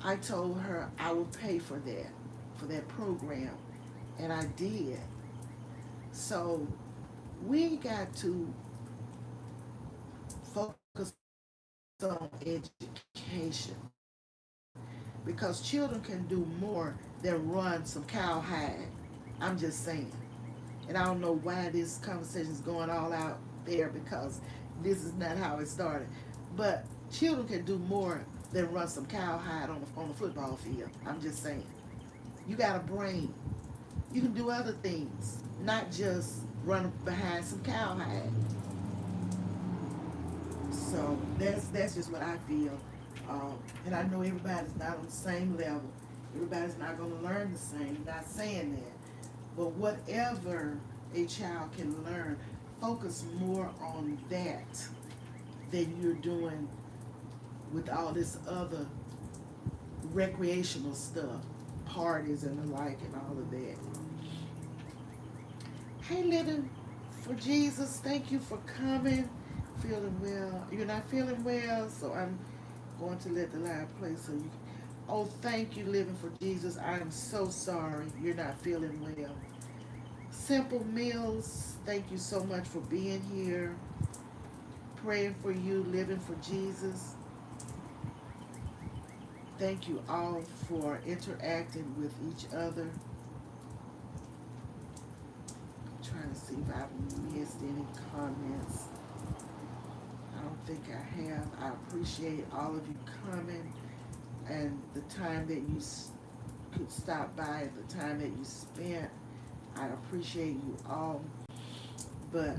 Speaker 1: I told her I would pay for that program, and I did. So we got to focus on education because children can do more than run some cowhide. I'm just saying. And I don't know why this conversation is going all out there because this is not how it started. But children can do more than run some cowhide on the football field. I'm just saying. You got a brain. You can do other things, not just run behind some cowhide. So that's just what I feel. And I know everybody's not on the same level. Everybody's not going to learn the same. Not saying that. But whatever a child can learn, focus more on that than you're doing with all this other recreational stuff, parties and the like and all of that. Hey, Living for Jesus, thank you for coming. Feeling well. You're not feeling well, so I'm going to let the live play so you can. Oh, thank you, Living for Jesus. I am so sorry you're not feeling well. Simple Meals, thank you so much for being here. Praying for you, Living for Jesus. Thank you all for interacting with each other. Trying to see if I've missed any comments. I don't think I have. I appreciate all of you coming and the time that you could stop by, the time that you spent. I appreciate you all. But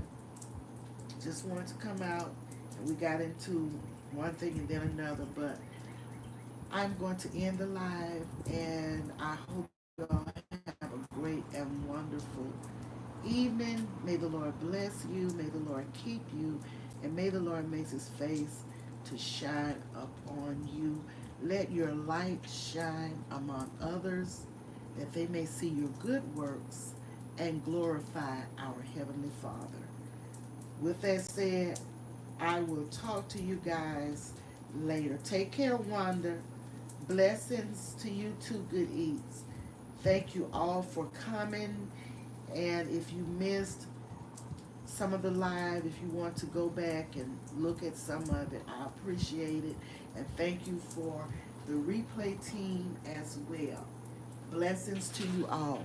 Speaker 1: just wanted to come out, and we got into one thing and then another. But I'm going to end the live, and I hope you all have a great and wonderful evening. May the Lord bless you. May the Lord keep you. And may the Lord make his face to shine upon you. Let your light shine among others, that they may see your good works and glorify our Heavenly Father. With that said, I will talk to you guys later. Take care, Wanda. Blessings to you too, Good Eats. Thank you all for coming. And if you missed some of the live, if you want to go back and look at some of it, I appreciate it. And thank you for the replay team as well. Blessings to you all.